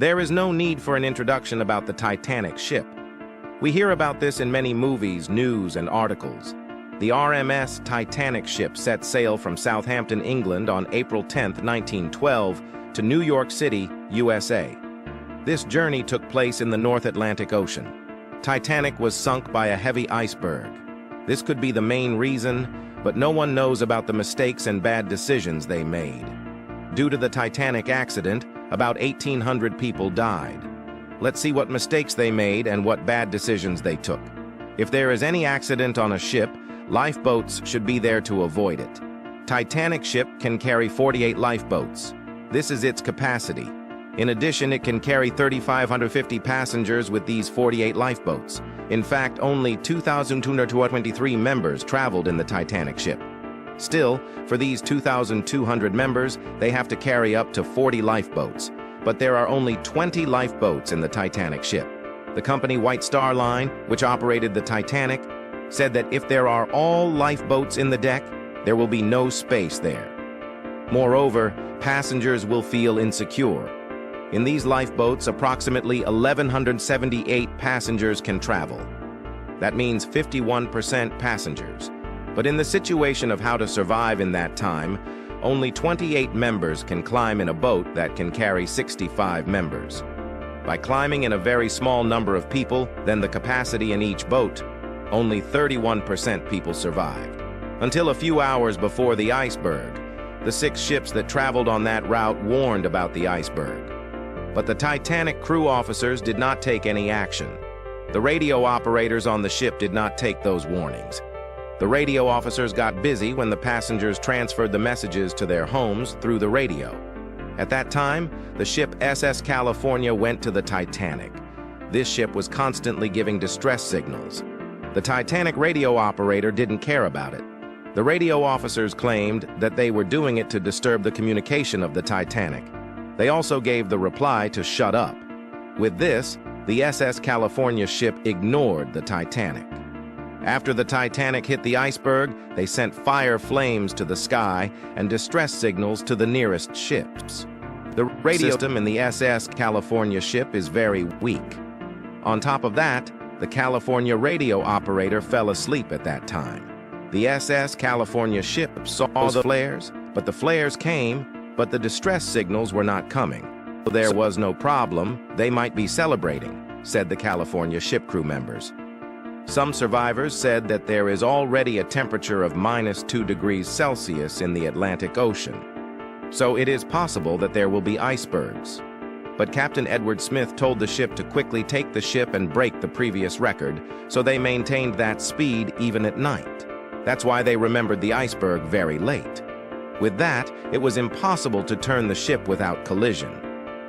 There is no need for an introduction about the Titanic ship. We hear about this in many movies, news, and articles. The RMS Titanic ship set sail from Southampton, England on April 10, 1912, to New York City, USA. This journey took place in the North Atlantic Ocean. Titanic was sunk by a heavy iceberg. This could be the main reason, but no one knows about the mistakes and bad decisions they made. Due to the Titanic accident, about 1,800 people died. Let's see what mistakes they made and what bad decisions they took. If there is any accident on a ship, lifeboats should be there to avoid it. Titanic ship can carry 48 lifeboats. This is its capacity. In addition, it can carry 3,550 passengers with these 48 lifeboats. In fact, only 2,223 members traveled in the Titanic ship. Still, for these 2,200 members, they have to carry up to 40 lifeboats. But there are only 20 lifeboats in the Titanic ship. The company White Star Line, which operated the Titanic, said that if there are all lifeboats in the deck, there will be no space there. Moreover, passengers will feel insecure. In these lifeboats, approximately 1,178 passengers can travel. That means 51% passengers. But in the situation of how to survive in that time, only 28 members can climb in a boat that can carry 65 members. By climbing in a very small number of people than the capacity in each boat, only 31% people survived. Until a few hours before the iceberg, the 6 ships that traveled on that route warned about the iceberg. But the Titanic crew officers did not take any action. The radio operators on the ship did not take those warnings. The radio officers got busy when the passengers transferred the messages to their homes through the radio. At that time, the ship SS California went to the Titanic. This ship was constantly giving distress signals. The Titanic radio operator didn't care about it. The radio officers claimed that they were doing it to disturb the communication of the Titanic. They also gave the reply to shut up. With this, the SS California ship ignored the Titanic. After the Titanic hit the iceberg, they sent fire flames to the sky and distress signals to the nearest ships. The radio system in the SS California ship is very weak. On top of that, the California radio operator fell asleep at that time. The SS California ship saw the flares, but the flares came, but the distress signals were not coming. There was no problem, they might be celebrating, said the California ship crew members. Some survivors said that there is already a temperature of -2 degrees Celsius in the Atlantic Ocean. So it is possible that there will be icebergs. But Captain Edward Smith told the ship to quickly take the ship and break the previous record, so they maintained that speed even at night. That's why they remembered the iceberg very late. With that, it was impossible to turn the ship without collision.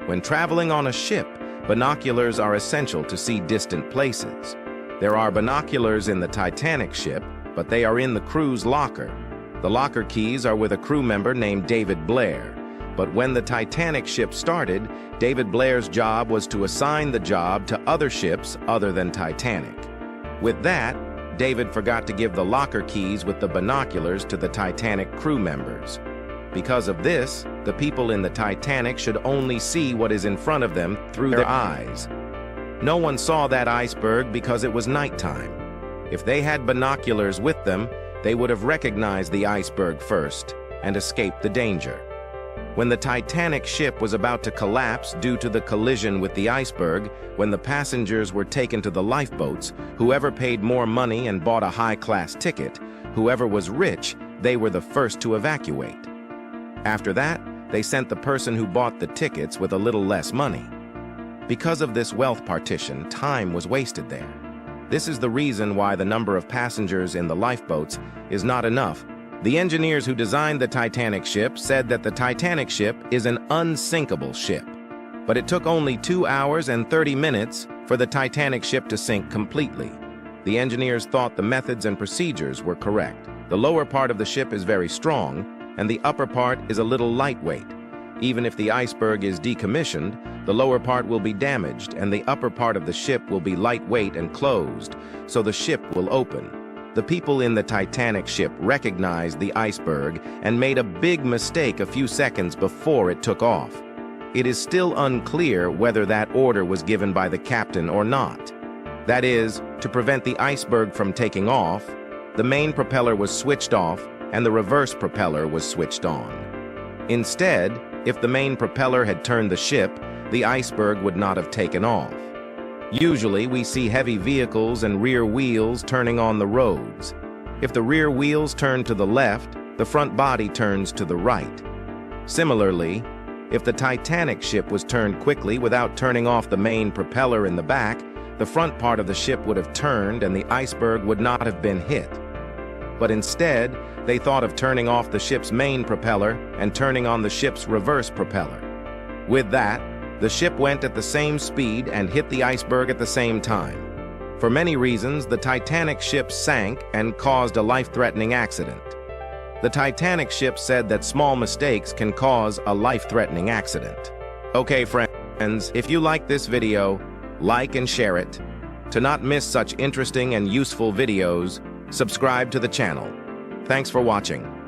When traveling on a ship, binoculars are essential to see distant places. There are binoculars in the Titanic ship, but they are in the crew's locker. The locker keys are with a crew member named David Blair. But when the Titanic ship started, David Blair's job was to assign the job to other ships other than Titanic. With that, David forgot to give the locker keys with the binoculars to the Titanic crew members. Because of this, the people in the Titanic should only see what is in front of them through their eyes. No one saw that iceberg because it was nighttime. If they had binoculars with them, they would have recognized the iceberg first and escaped the danger. When the Titanic ship was about to collapse due to the collision with the iceberg, when the passengers were taken to the lifeboats, whoever paid more money and bought a high-class ticket, whoever was rich, they were the first to evacuate. After that, they sent the person who bought the tickets with a little less money. Because of this wealth partition, time was wasted there. This is the reason why the number of passengers in the lifeboats is not enough. The engineers who designed the Titanic ship said that the Titanic ship is an unsinkable ship. But it took only 2 hours and 30 minutes for the Titanic ship to sink completely. The engineers thought the methods and procedures were correct. The lower part of the ship is very strong, and the upper part is a little lightweight. Even if the iceberg is decommissioned, the lower part will be damaged and the upper part of the ship will be lightweight and closed, so the ship will open. The people in the Titanic ship recognized the iceberg and made a big mistake a few seconds before it took off. it is still unclear whether that order was given by the captain or not. That is, to prevent the iceberg from taking off, the main propeller was switched off and the reverse propeller was switched on. Instead, if the main propeller had turned the ship, the iceberg would not have taken off. Usually, we see heavy vehicles and rear wheels turning on the roads. If the rear wheels turn to the left, the front body turns to the right. Similarly, if the Titanic ship was turned quickly without turning off the main propeller in the back, the front part of the ship would have turned and the iceberg would not have been hit. But instead, they thought of turning off the ship's main propeller and turning on the ship's reverse propeller. With that, the ship went at the same speed and hit the iceberg at the same time. For many reasons, the Titanic ship sank and caused a life-threatening accident. The Titanic ship said that small mistakes can cause a life-threatening accident. Okay, friends, if you like this video, like and share it. To not miss such interesting and useful videos, subscribe to the channel. Thanks for watching.